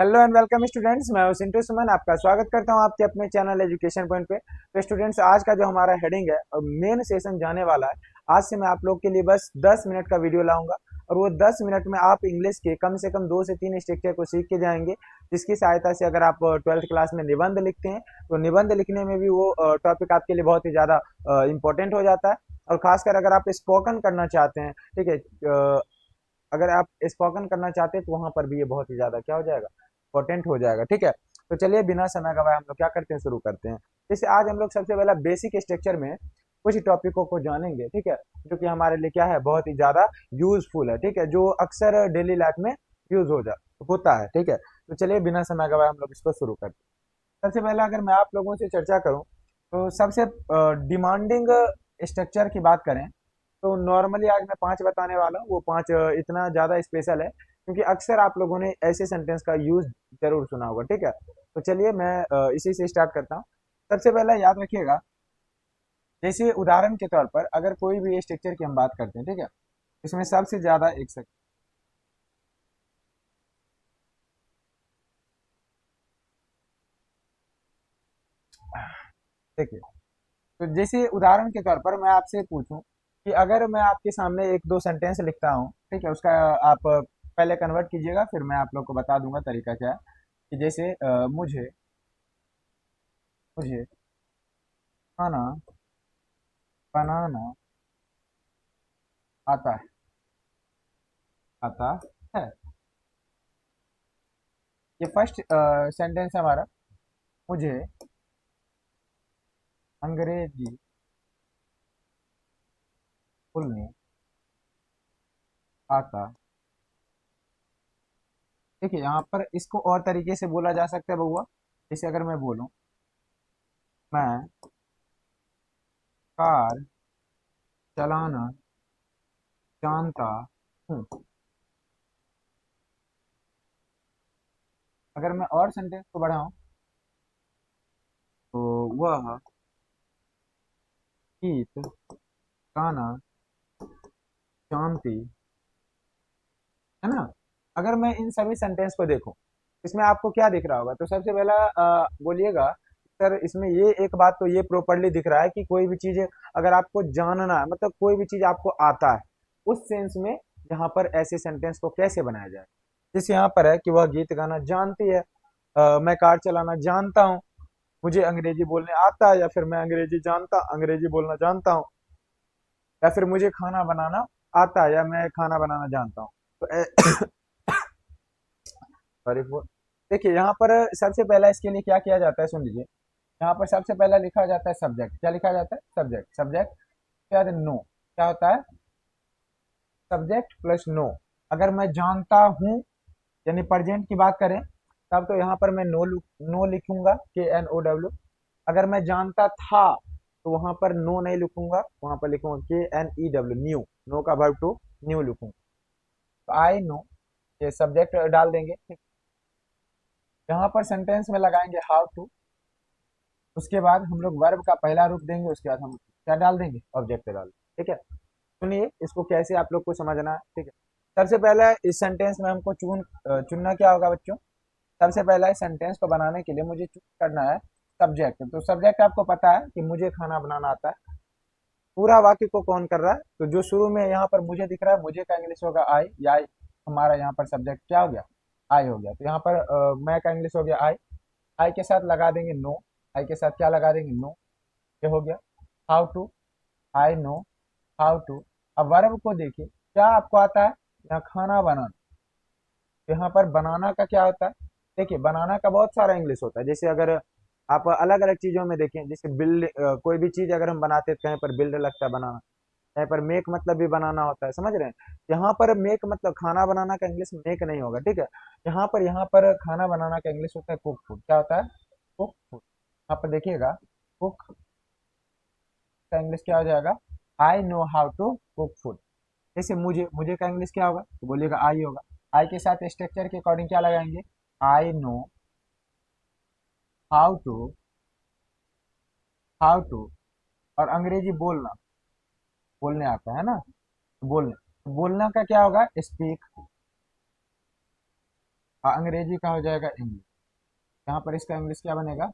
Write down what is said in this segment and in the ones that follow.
Hello and welcome students, मैं हूं सिंटू सुमन। आपका स्वागत करता हूं आपके अपने चैनल एजुकेशन पॉइंट पे। तो स्टूडेंट्स, आज का जो हमारा हेडिंग है मेन सेशन जाने वाला है। आज से मैं आप लोग के लिए बस 10 मिनट का वीडियो लाऊंगा और वो 10 मिनट में आप इंग्लिश के कम से कम 2 से 3 स्ट्रक्चर को सीख के जाएंगे, जिसकी सहायता से अगर आप 12th क्लास में निबंध लिखते हैं तो निबंध लिखने में भी वो टॉपिक आपके लिए बहुत ही ज़्यादा इंपॉर्टेंट हो जाता है। और खासकर अगर आप स्पोकन करना चाहते हैं, ठीक है, अगर आप स्पोकन करना चाहते हैं तो वहां पर भी ये बहुत ही ज्यादा क्या हो जाएगा, इंपॉर्टेंट हो जाएगा। ठीक है, तो चलिए बिना समय गवाए हम लोग क्या करते हैं, शुरू करते हैं। जैसे आज हम लोग सबसे पहला बेसिक स्ट्रक्चर में कुछ टॉपिकों को जानेंगे, ठीक है, जो कि हमारे लिए क्या है, बहुत ही ज्यादा यूजफुल है। ठीक है, जो अक्सर डेली लाइफ में यूज होता है। ठीक है, तो चलिए बिना समय गवाए हम लोग इसको शुरू करते हैं। सबसे पहला अगर मैं आप लोगों से चर्चा करूं तो सबसे डिमांडिंग स्ट्रक्चर की बात करें तो नॉर्मली आज मैं 5 बताने वाला हूँ। वो 5 इतना ज़्यादा स्पेशल है क्योंकि अक्सर आप लोगों ने ऐसे सेंटेंस का यूज जरूर सुना होगा। ठीक है, तो चलिए मैं इसी से स्टार्ट करता हूँ। सबसे पहला याद रखिएगा, जैसे उदाहरण के तौर पर अगर कोई भी स्ट्रक्चर की हम बात करते हैं, ठीक है, इसमें सबसे ज़्यादा एक सेकंड देखिए। तो जैसे उदाहरण के तौर पर मैं आपसे पूछूं कि अगर मैं आपके सामने एक दो सेंटेंस लिखता हूं, ठीक है, उसका आप पहले कन्वर्ट कीजिएगा, फिर मैं आप लोग को बता दूंगा तरीका क्या है। कि जैसे मुझे मुझे खाना बनाना आता है, आता है। ये फर्स्ट सेंटेंस है हमारा। मुझे अंग्रेजी बोलने आता। देखिए यहाँ पर इसको और तरीके से बोला जा सकता है बउआ। जैसे अगर मैं बोलूं, मैं कार चलाना जानता हूँ। अगर मैं और सेंटेंस को बढ़ाऊं तो वह गीत गाना जानती है ना। अगर मैं इन सभी सेंटेंस को देखूं, इसमें आपको क्या दिख रहा होगा? तो सबसे पहला बोलिएगा सर, इसमें ये एक बात तो ये प्रॉपरली दिख रहा है कि कोई भी चीज अगर आपको जानना है, मतलब कोई भी चीज आपको आता है, उस सेंस में यहाँ पर ऐसे सेंटेंस को कैसे बनाया जाए। जैसे यहाँ पर है कि वह गीत गाना जानती है, मैं कार चलाना जानता हूँ, मुझे अंग्रेजी बोलने आता है, या फिर मैं अंग्रेजी बोलना जानता हूँ, या फिर मुझे खाना बनाना आता है, या मैं खाना बनाना जानता हूँ। तो सॉरी फॉर, देखिए यहाँ पर सबसे पहला इसके लिए क्या किया जाता है, सुन लीजिए। यहाँ पर सबसे पहला लिखा जाता है सब्जेक्ट। क्या लिखा जाता है? सब्जेक्ट। सब्जेक्ट क्या है? नो। क्या होता है? Subject plus know. अगर मैं जानता हूँ यानी प्रेजेंट की बात करें, तब तो यहाँ पर मैं नो लिखूंगा, KNOW। अगर मैं जानता था तो वहां पर नो नहीं लिखूंगा, वहां पर लिखूंगा KNEW, न्यू। नो का वर्ब टू न्यू लिखूंगा। तो आई नो, ये सब्जेक्ट डाल देंगे। यहाँ पर सेंटेंस में लगाएंगे हाउ टू। उसके बाद हम लोग वर्ब का पहला रूप देंगे, उसके बाद हम क्या डाल देंगे? ऑब्जेक्ट डाल देंगे। ठीक है, सुनिए इसको कैसे आप लोग को समझना है। ठीक है, सबसे पहला इस सेंटेंस में हमको चुनना क्या होगा बच्चों? सबसे पहला इस सेंटेंस को बनाने के लिए मुझे चूज करना है सब्जेक्ट। तो सब्जेक्ट आपको पता है कि मुझे खाना बनाना आता है। पूरा वाक्य को कौन कर रहा है? तो जो शुरू में यहाँ पर मुझे दिख रहा है, मुझे का इंग्लिश होगा आई, या हमारा यहाँ पर सब्जेक्ट क्या हो गया? आई हो गया। तो यहाँ पर मैं का इंग्लिश हो गया आई। आई के साथ लगा देंगे नो। आई के साथ क्या लगा देंगे? नो। ये हो गया। How to, I know how to. अब वर्ब को देखिए, क्या आपको आता है? यहाँ खाना बनाना। तो यहाँ पर बनाना का क्या होता है? देखिए बनाना का बहुत सारा इंग्लिश होता है। जैसे अगर आप अलग अलग चीजों में देखें, जैसे बिल्ड, कोई भी चीज अगर हम बनाते हैं तो कहीं पर बिल्ड लगता है बनाना, कहीं पर मेक मतलब भी बनाना होता है, समझ रहे हैं। यहाँ पर मेक मतलब खाना बनाना का इंग्लिश मेक नहीं होगा। ठीक है, यहाँ पर खाना बनाना का इंग्लिश होता है कुक फूड। क्या होता है? Cook food. यहाँ पर देखिएगा, कुक का इंग्लिश क्या हो जाएगा? I know how to cook food. जैसे मुझे मुझे का इंग्लिश क्या होगा? तो बोलिएगा आई होगा। आई के साथ स्ट्रक्चर के अकॉर्डिंग क्या लगाएंगे? I know how to, how to. और अंग्रेजी बोलना, बोलने आता है ना, बोलना। बोलना का क्या होगा? स्पीक। अंग्रेजी का हो जाएगा इंग्लिश। यहाँ पर इसका इंग्लिश क्या बनेगा?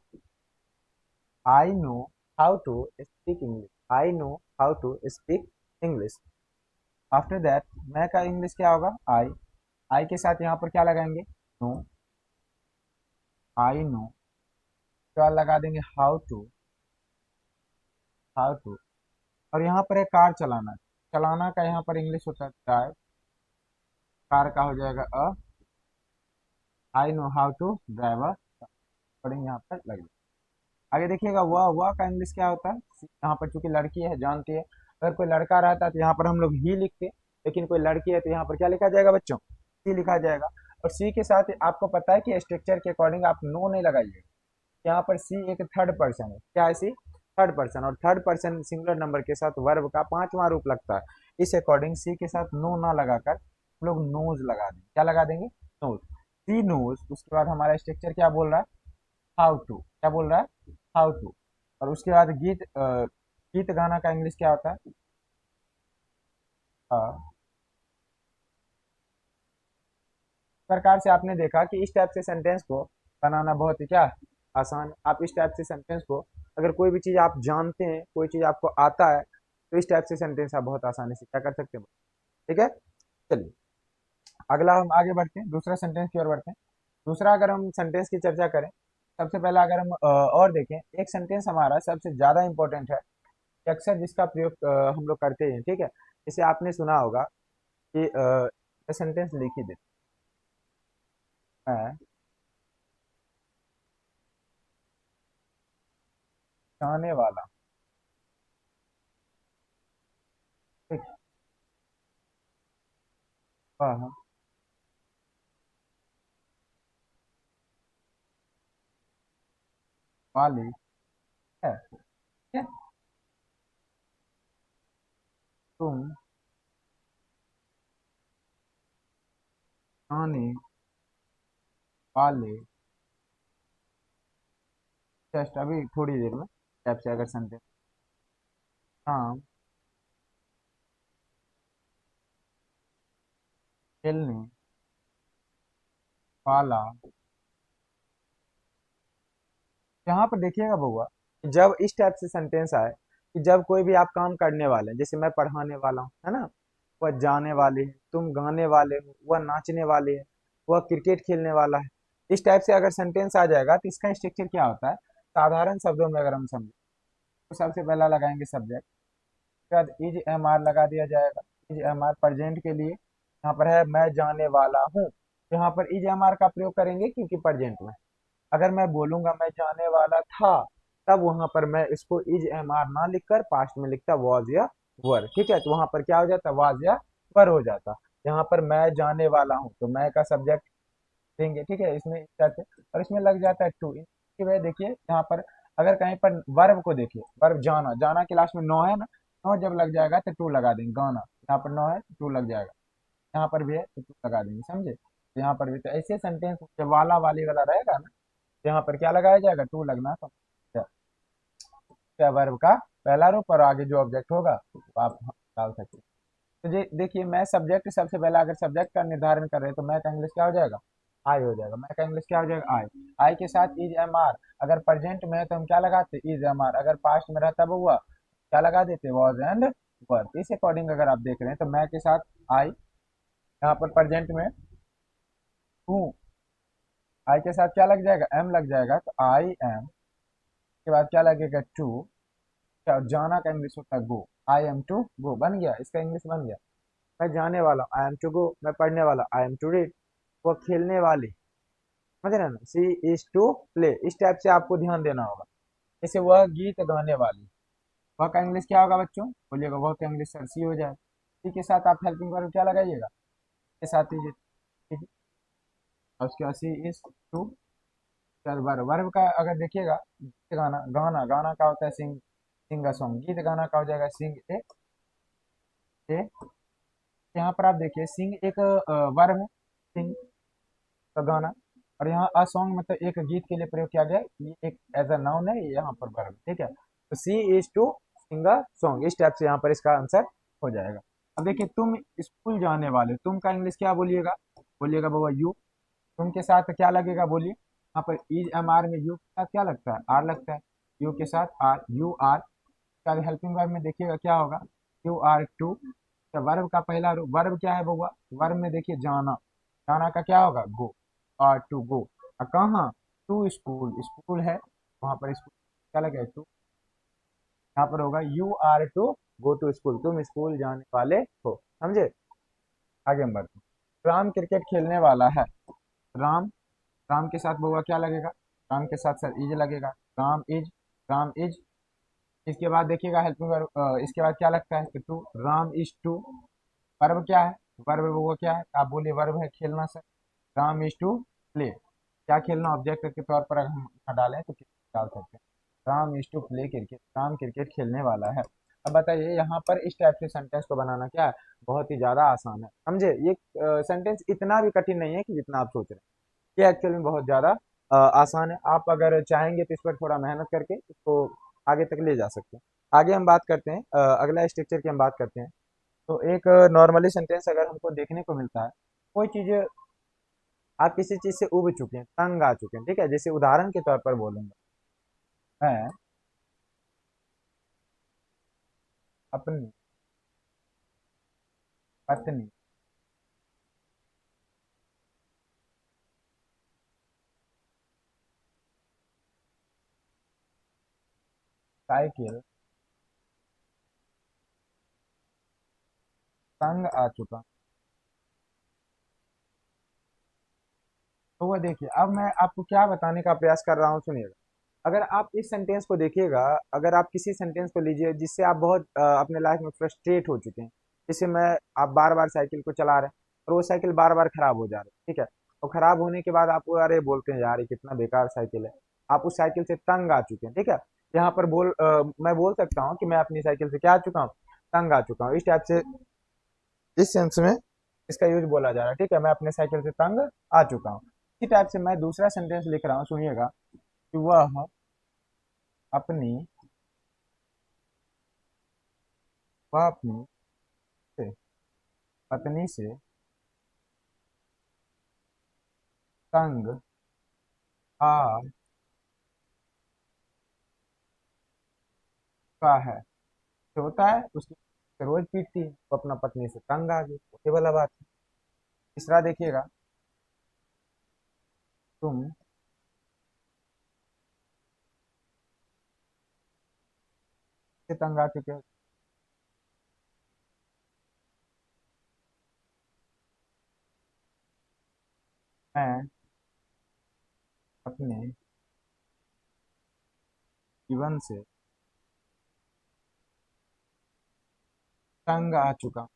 I know how to speak English. I know how to speak English. After that मैं का इंग्लिश क्या होगा? आई। आई के साथ यहाँ पर क्या लगाएंगे? नो। आई नो के बाद लगा देंगे हाउ टू। How to. और यहाँ पर है कार चलाना। चलाना का यहाँ पर इंग्लिश होता है ड्राइव। कार का हो जाएगा अ। I know how to drive a. पढ़ेंगे यहाँ पर लग। आगे देखिएगा वह का इंग्लिश क्या होता है? यहाँ पर चूंकि लड़की है जानती है। अगर कोई लड़का रहता है तो यहाँ पर हम लोग ही लिखते, लेकिन कोई लड़की है तो यहाँ पर क्या लिखा जाएगा बच्चों? सी लिखा जाएगा। और सी के साथ आपको पता है कि स्ट्रक्चर के अकॉर्डिंग आप नो नहीं लगाइएगा। यहाँ पर सी एक थर्ड पर्सन है। क्या है सी? Third person. और थर्ड पर्सन सिंगुलर नंबर के साथ वर्ब का पांचवा रूप लगता है। इस अकॉर्डिंग सी के साथ नो ना लगाकर हम लोग नोज लगा देंगे। क्या लगा देंगे? नोज। She knows. उसके बाद हमारा स्ट्रक्चर क्या बोल रहा है? How to. क्या बोल रहा है? How to. और उसके बाद गीत गाना का इंग्लिश क्या होता है? इस प्रकार से आपने देखा कि इस टाइप से सेंटेंस को बनाना बहुत ही क्या आसान है। आप इस टाइप से सेंटेंस को, अगर कोई भी चीज़ आप जानते हैं, कोई चीज़ आपको आता है, तो इस टाइप से सेंटेंस आप बहुत आसानी से क्या कर सकते हैं। ठीक है, चलिए अगला हम आगे बढ़ते हैं, दूसरा सेंटेंस की ओर बढ़ते हैं। दूसरा अगर हम सेंटेंस की चर्चा करें, सबसे पहला अगर हम और देखें, एक सेंटेंस हमारा सबसे ज़्यादा इंपॉर्टेंट है कि अक्सर जिसका प्रयोग हम लोग करते हैं। ठीक है, इसे आपने सुना होगा कि सेंटेंस लिख ही देते हैं चाहने वाला। ठीक है, वाली है। ठीक है, तुम आने वाले। जस्ट अभी थोड़ी देर में टैप से अगर सेंटेंस काम खेलने वाला। यहाँ पर देखिएगा बउआ, कि जब इस टाइप से सेंटेंस आए कि जब कोई भी आप काम करने वाले हैं, जैसे मैं पढ़ाने वाला हूँ, है ना, वह जाने वाले हैं, तुम गाने वाले हो, वह नाचने वाले हैं, वह क्रिकेट खेलने वाला है। इस टाइप से अगर सेंटेंस आ जाएगा तो इसका स्ट्रक्चर क्या होता है? साधारण शब्दों में अगर हम समझें तो सबसे पहला लगाएंगे सब्जेक्ट। उसके बाद इज एम आर लगा दिया जाएगा। इज एम आर प्रेजेंट के लिए यहाँ पर है मैं जाने वाला हूँ। यहाँ पर इज एम आर का प्रयोग करेंगे क्योंकि प्रेजेंट में। अगर मैं बोलूंगा मैं जाने वाला था, तब वहां पर मैं इसको इज एम आर ना लिखकर पास्ट में लिखता वॉज या वर। ठीक है, तो वहां पर क्या हो जाता? वाज या वर हो जाता। यहाँ पर मैं जाने वाला हूँ तो मैं का सब्जेक्ट देंगे। ठीक है, इसमें करते और इसमें लग जाता है टू। इसकी वजह देखिए यहाँ पर, अगर कहीं पर वर्ब को देखिए, वर्ब जाना, जाना के लास्ट में नो है ना, नो जब लग जाएगा तो टू लगा देंगे। गाना यहाँ पर नो है तो टू लग जाएगा। यहाँ पर भी है तो टू लगा देंगे, समझे? तो यहाँ पर भी तो ऐसे सेंटेंस जब वाला वाली वाला रहेगा ना, तो यहाँ पर क्या लगाया जाएगा? टू लगना। क्या वर्ब का पहला रूप और आगे जो ऑब्जेक्ट होगा वो आप डाल सकते हैं। तो जी देखिए, मैं सब्जेक्ट सबसे पहला अगर सब्जेक्ट का निर्धारण कर रहे हैं तो मैं का इंग्लिश क्या हो जाएगा? आई हो जाएगा। मैं का इंग्लिश क्या हो जाएगा? आई। आई के साथ इज एम आर। अगर प्रेजेंट में है तो हम क्या लगाते? Is am are. अगर पास्ट में रहता हुआ क्या लगा देते? Was and were. इस अकॉर्डिंग अगर आप देख रहे हैं तो मैं के साथ आई, यहाँ पर प्रेजेंट में हूँ, आई के साथ क्या लग जाएगा? एम लग जाएगा, तो आई एम के बाद क्या लगेगा? टू। क्या जाना का इंग्लिश होता है गो। I am to go. बन गया, इसका इंग्लिश बन गया। मैं जाने वाला हूँ, आई एम टू गो। मैं पढ़ने वाला, आई एम टू रीड। वो खेलने वाली, समझ रहे हैं ना, सी इज टू प्ले। इस टाइप से आपको ध्यान देना होगा। जैसे वह गीत गाने वाली, वह का इंग्लिश क्या होगा बच्चों? बोलिएगा। वह का इंग्लिश सर सी हो जाए। सी के साथ आप हेल्पिंग वर्ब क्या लगाइएगा? के साथ ही ठीक है। और उसके बाद सी इज टू वर्ब। वर्ब का अगर देखिएगा, गीत गाना, गाना गाना का होता है सिंग। सिंग अ सॉन्ग। गीत गाना का हो जाएगा सिंग ए। यहाँ पर आप देखिए सिंग एक वर्ब है, सिंग का गाना। और यहाँ अ सॉन्ग मतलब एक गीत के लिए प्रयोग किया गया है। ये एक एज अ नाउन है, ये यहाँ पर वर्ब। ठीक है, तो she is to sing a song. इस टाइप से यहाँ पर इसका आंसर हो जाएगा। अब देखिए तुम स्कूल जाने वाले, तुम का इंग्लिश क्या बोलिएगा? बोलिएगा बाबा यू। तुम के साथ क्या लगेगा बोलिए, यहाँ पर इज एम आर में यू के साथ क्या लगता है, आर लगता है। यू के साथ आर, यू आर का हेल्पिंग वर्ब में देखिएगा क्या होगा, यू आर टू। तो वर्ब का पहला वर्ब क्या है बउआ, वर्ब में देखिए जाना, जाना का क्या होगा गो, आर टू गो। कहाँ, टू स्कूल, स्कूल है वहां पर स्कूल क्या लगेगा टू, यहाँ पर होगा you are to go to school, तुम स्कूल जाने वाले हो, समझे। आगे हम बढ़ते हैं। राम क्रिकेट खेलने वाला है, राम, राम के साथ बउआ क्या लगेगा, राम के साथ सर इज लगेगा, राम इज, राम इज। इसके बाद देखिएगा हेल्पिंग वर्ब, इसके बाद क्या लगता है कि to, Ram is to. Verb क्या है, वर्ब वो क्या है, आप बोलिए वर्ब है खेलना sir, Ram is to play. क्या खेलना, ऑब्जेक्ट के तौर पर अगर हम यहाँ डालें तो क्रिकेट डाल सकते हैं, Ram is to play cricket, Ram cricket खेलने वाला है। अब बताइए यहाँ पर इस टाइप से सेंटेंस को बनाना क्या है, बहुत ही ज्यादा आसान है, समझे। ये सेंटेंस इतना भी कठिन नहीं है कि जितना आप सोच रहे हैं, ये एक्चुअली में बहुत ज्यादा आसान है। आप अगर चाहेंगे तो इस पर थोड़ा मेहनत करके इसको आगे तक ले जा सकते हैं। आगे हम बात करते हैं, अगला स्ट्रक्चर की हम बात करते हैं। तो एक नॉर्मली सेंटेंस अगर हमको देखने को मिलता है, कोई चीज आप किसी चीज से उब चुके हैं, तंग आ चुके हैं, ठीक है। जैसे उदाहरण के तौर पर बोलूंगा, मैं अपनी पत्नी साइकिल तंग आ चुका। तो वह देखिए, अब मैं आपको क्या बताने का प्रयास कर रहा हूँ, सुनिएगा। अगर आप इस सेंटेंस को देखिएगा, अगर आप किसी सेंटेंस को लीजिए जिससे आप बहुत अपने लाइफ में फ्रस्ट्रेट हो चुके हैं, जैसे मैं, आप बार बार साइकिल को चला रहे हैं और वो साइकिल बार बार खराब हो जा रही है, ठीक है। और खराब होने के बाद आप अरे बोलते हैं यार ये कितना बेकार साइकिल है, आप उस साइकिल से तंग आ चुके हैं, ठीक है। यहाँ पर मैं बोल सकता हूँ कि मैं अपनी साइकिल से क्या आ चुका हूँ, तंग आ चुका हूँ, इस टाइप से, इस सेंस में इसका यूज बोला जा रहा है, ठीक है। मैं अपने साइकिल से तंग आ चुका हूँ। इसी टाइप से मैं दूसरा सेंटेंस लिख रहा हूँ, सुनिएगा, कि वह अपनी, वह अपनी से, पत्नी से तंग आ चुका है। जो होता है उसकी रोज पीटती है, वो अपना पत्नी से तंग आ गई, ये वाला बात है। तीसरा देखिएगा, तुम से तंग आ चुके हो, मैं अपने जीवन से तंग आ चुका हूं।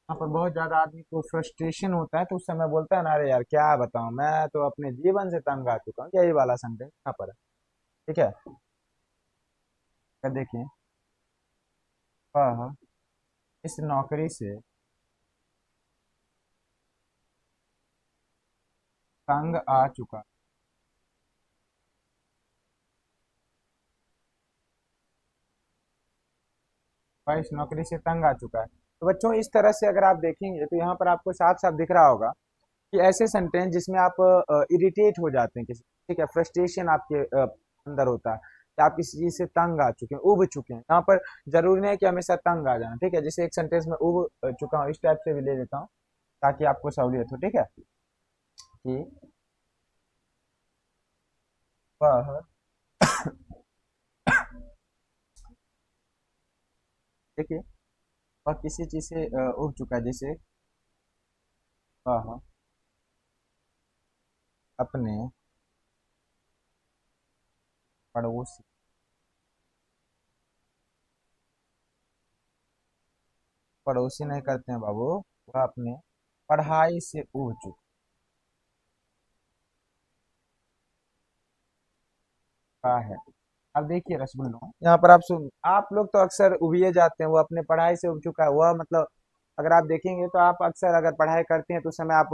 यहाँ पर बहुत ज्यादा आदमी को फ्रस्ट्रेशन होता है, तो उस समय बोलता है ना, अरे यार क्या बताऊं, मैं तो अपने जीवन से तंग आ चुका हूँ, यही वाला सेंटेंस यहाँ पर है, ठीक है। क्या देखिए, वह इस नौकरी से तंग आ चुका, वह इस नौकरी से तंग आ चुका है। तो बच्चों इस तरह से अगर आप देखेंगे तो यहाँ पर आपको साफ साफ दिख रहा होगा कि ऐसे सेंटेंस जिसमें आप इरिटेट हो जाते हैं किसी, ठीक है, फ्रस्ट्रेशन आपके अंदर होता है, कि आप किसी चीज से तंग आ चुके हैं, उब चुके हैं। यहाँ पर जरूरी नहीं है कि हमेशा तंग आ जाना, ठीक है। जैसे एक सेंटेंस में उब चुका हूँ, इस टाइप से भी ले लेता हूँ ताकि आपको सहूलियत हो, ठीक है। कि वह, देखिए, वह किसी चीज से उब चुका है, जैसे वह अपने पड़ोसी, पड़ोसी नहीं करते हैं बाबू, वह अपने पढ़ाई से उब चुका है। अब देखिए रसगुल्लो, यहाँ पर आप सुन, आप लोग तो अक्सर उबिए जाते हैं, वो अपने पढ़ाई से उब चुका है, वह मतलब अगर आप देखेंगे तो आप अक्सर अगर पढ़ाई करते हैं तो उस समय आप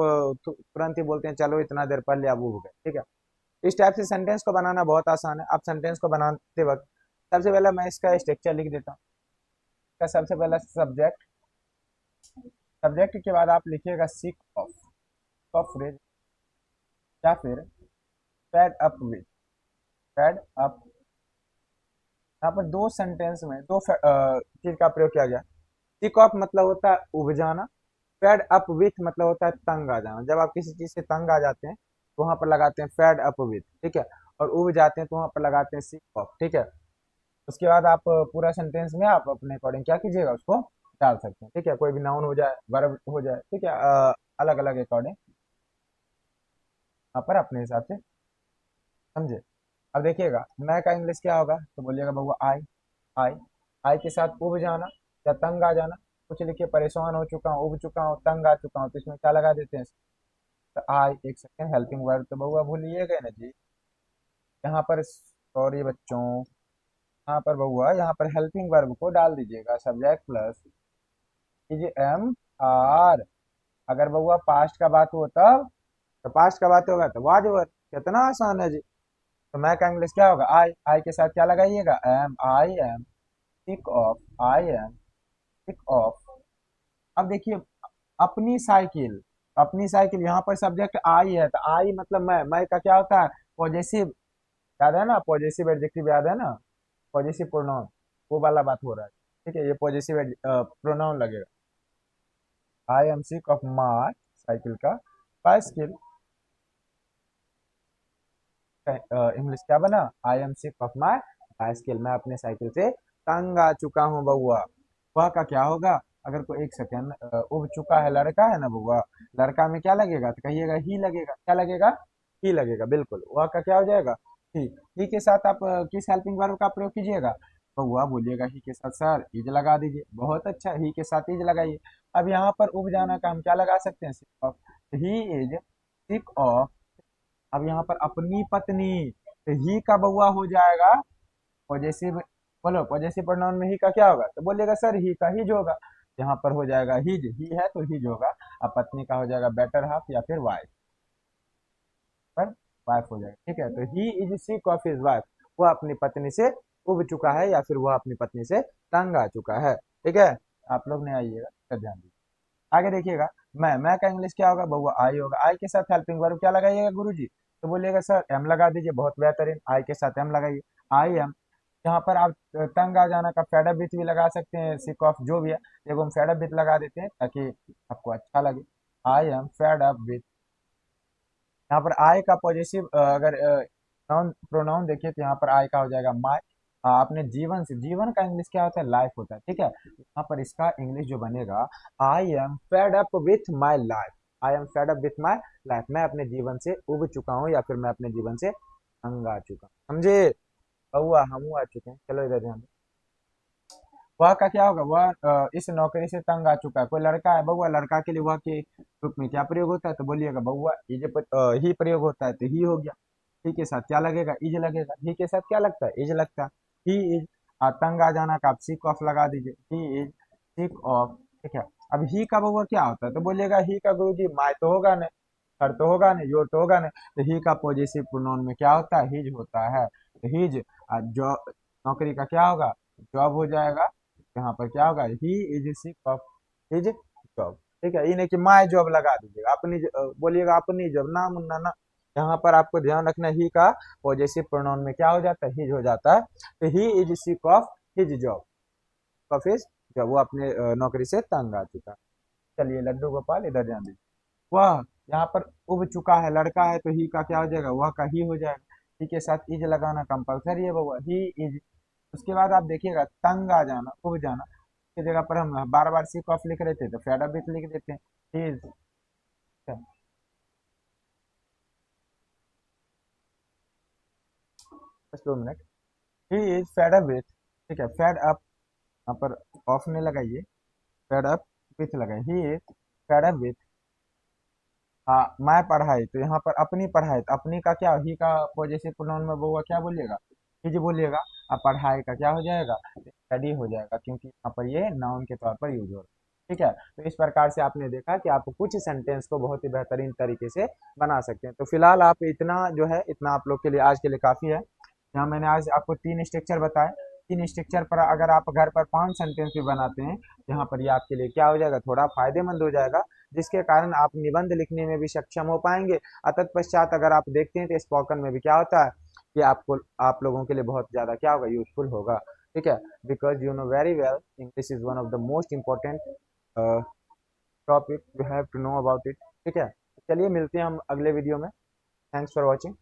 तुरंत ही बोलते हैं चलो इतना देर पढ़ लिया, अब उब गए, ठीक है। इस टाइप से सेंटेंस को बनाना बहुत आसान है। आप सेंटेंस को बनाते वक्त सबसे पहले मैं इसका स्ट्रक्चर लिख देता हूँ। इसका सबसे पहला सब्जेक्ट, सब्जेक्ट के बाद आप लिखिएगा सिक ऑफ, ऑफ फ्रेज, या फिर fed up with, fed up. यहाँ पर दो सेंटेंस में दो चीज का प्रयोग किया गया। सिक ऑफ मतलब होता है उब जाना, फेड अप विथ मतलब होता है तंग आ जाना। जब आप किसी चीज से तंग आ जाते हैं तो वहां पर लगाते हैं फेड अप विथ, ठीक है। और उब जाते हैं तो वहां पर लगाते हैं सिक ऑफ, ठीक है। उसके बाद आप पूरा सेंटेंस में आप अपने अकॉर्डिंग क्या कीजिएगा, उसको डाल सकते हैं, ठीक है। कोई भी नाउन हो जाए, वर्ब हो जाए, ठीक है, अलग अलग अकॉर्डिंग यहाँ पर अपने हिसाब से, समझे। अब देखिएगा मैं का इंग्लिश क्या होगा, तो बोलिएगा बउआ आई। आई, आई के साथ उब जाना या तंग आ जाना। कुछ लिखिए परेशान हो चुका हूँ, उब चुका हूँ, तंग आ चुका हूँ, तो इसमें क्या लगा देते हैं, तो आई। एक सेकेंड, हेल्पिंग वर्ब तो बउआ भूलिए गए ना जी। यहाँ पर सॉरी बच्चों, यहाँ पर बउआ यहाँ पर हेल्पिंग वर्ब को डाल दीजिएगा subject plus is am are. अगर बउआ पास्ट का बात हो तब, तो पास्ट का बात होगा तो वाज वर। कितना आसान है जी। तो मैं का इंग्लिश क्या होगा, आई। आई के साथ क्या लगाइएगा, am. I am sick of, I am sick of. अब देखिए अपनी साइकिल, अपनी साइकिल, यहाँ पर सब्जेक्ट आई है तो आई मतलब मैं का क्या होता है, पॉजेसिव। याद है ना, पॉजेसिव एडजेक्टिव याद है ना, पॉजेसिव प्रोनाउन, वो वाला बात हो रहा है, ठीक है। ये पॉजेसिव प्रोनाउन लगेगा। आई am sick of my cycle का बाइसिकल। इंग्लिश क्या बना, आई am sick of my bicycle. मैं अपने साइकिल से तंग आ चुका हूँ बउआ। वह का क्या होगा, अगर कोई एक सेकेंड, उब चुका है लड़का है ना बउआ, लड़का में क्या लगेगा, तो कहिएगा ही लगेगा। क्या लगेगा, ही लगेगा, बिल्कुल। वह का क्या हो जाएगा, ही के साथ आप किस हेल्पिंग वर्ब का प्रयोग कीजिएगा, बउआ बोलिएगा ही के साथ सर इज लगा दीजिए। बहुत अच्छा, ही के साथ इज लगाइए। अब यहाँ पर उब जाना का हम क्या लगा सकते हैं, sick of. He is sick of. अब यहाँ पर अपनी पत्नी, तो ही का बउआ हो जाएगा पॉजेसिव। बोलो पॉजेसिव प्रोनाउन में ही का क्या होगा, तो बोलिएगा सर ही का हिज होगा। यहाँ पर हो जाएगा हिज, ही है तो हिज होगा। अब पत्नी का हो जाएगा बेटर हाफ या फिर वाइफ, पर वाइफ हो जाएगा, ठीक है। तो he is sick of his wife, वह अपनी पत्नी से उब चुका है या फिर वह अपनी पत्नी से तंग आ चुका है, ठीक है। आप लोग ने आइएगा तो ध्यान दीजिए। आगे देखिएगा मैं का इंग्लिश क्या होगा, बउआ आई होगा। आई के साथ हेल्पिंग वर्ब क्या लगाइएगा गुरुजी, तो बोलिएगा सर एम लगा दीजिए। बहुत बेहतरीन, आई के साथ एम लगाइए, आई एम। यहाँ पर आप तंग आ जाना का फेड अप विथ भी लगा सकते हैं, सिक ऑफ जो भी है, देखो हम फेड अप विथ लगा देते हैं ताकि आपको अच्छा लगे। I am fed up with. यहाँ पर आई का पॉजिटिव अगर नाउन प्रोनाउन देखिए तो यहाँ पर आई का हो जाएगा माई। अपने जीवन से, जीवन का इंग्लिश क्या होता है, लाइफ होता है, ठीक है। यहाँ पर इसका इंग्लिश जो बनेगा, I am fed up with my life. I am fed up with my life, मैं अपने जीवन से उब चुका हूँ या फिर मैं अपने जीवन से तंग आ चुका हूँ, समझे। बउआ हम आ चुके हैं, चलो इधर ध्यान दो। वह का क्या होगा, वह इस नौकरी से तंग आ चुका है। कोई लड़का है बउआ, लड़का के लिए वह के रूप में क्या प्रयोग होता है, तो बोलिएगा बउआ इज ही प्रयोग होता है, तो ही हो गया। ही के साथ क्या लगेगा, इज लगेगा। ही के साथ क्या लगता है, इज लगता है। He is. तंग आ जाना का आप सिक ऑफ लगा दीजिए, ही इज सिक ऑफ, ठीक है। अब ही का बउआ क्या होता है, तो बोलिएगा ही का गुरु जी माय तो होगा नहीं, हर तो होगा नहीं, योर तो होगा नहीं, तो ही का पॉजिटिव प्रोनाउन में क्या होता है, हिज होता है। तो हिज जो नौकरी का क्या होगा, जॉब हो जाएगा। यहाँ पर क्या होगा, he is sick of his job, ठीक है। ये नहीं कि माय जॉब लगा दीजिएगा, अपनी बोलिएगा अपनी जॉब, ना मुन्ना ना। यहाँ पर आपको ध्यान रखना है, ही का पॉजेसिव प्रोनाउन में क्या हो जाता है, हिज हो जाता है। तो he is sick of his job, of his job, वो अपने नौकरी से तंग आ चुका है। चलिए लड्डू गोपाल इधर ध्यान दीजिए। वह यहाँ पर उब चुका है, लड़का है, तो ही का क्या हो जाएगा, वह का ही हो जाएगा। ही के साथ इज लगाना कंपलसरी है बउआ, ही इज। उसके बाद आप देखिएगा तंग आ जाना, उब जाना की जगह पर हम बार बार सिक ऑफ लिख रहे थे तो फेड अप विथ लिख देते हैं, ही इज। बस 2 minute. He is fed up with, ठीक है। फेड अप, यहाँ पर ऑफ नहीं लगाइए, फेड अप विथ लगाइए। He is fed up with, हाँ मैं पढ़ाई, तो यहाँ पर अपनी पढ़ाई, तो अपनी का क्या, ही का पॉजिटिव प्रोनाउन में वो क्या बोलिएगा, ही जी बोलिएगा। अब पढ़ाई का क्या हो जाएगा, स्टडी हो जाएगा, क्योंकि यहाँ पर ये नाउन के तौर पर यूज हो रहा है, ठीक है। तो इस प्रकार से आपने देखा कि आप कुछ सेंटेंस को बहुत ही बेहतरीन तरीके से बना सकते हैं। तो फिलहाल आप इतना जो है, इतना आप लोग के लिए आज के लिए काफी है। यहाँ मैंने आज आपको 3 स्ट्रक्चर बताए। 3 स्ट्रक्चर पर अगर आप घर पर 5 सेंटेंस भी बनाते हैं, यहाँ पर ये आपके लिए क्या हो जाएगा, थोड़ा फायदेमंद हो जाएगा। जिसके कारण आप निबंध लिखने में भी सक्षम हो पाएंगे। तत्पश्चात अगर आप देखते हैं तो स्पोकन में भी क्या होता है कि आपको आप लोगों के लिए बहुत ज़्यादा क्या होगा, यूजफुल होगा। ठीक है, because you know very well English is one of the most important topic, you have to know about it. ठीक है, चलिए मिलते हैं हम अगले वीडियो में। Thanks for watching.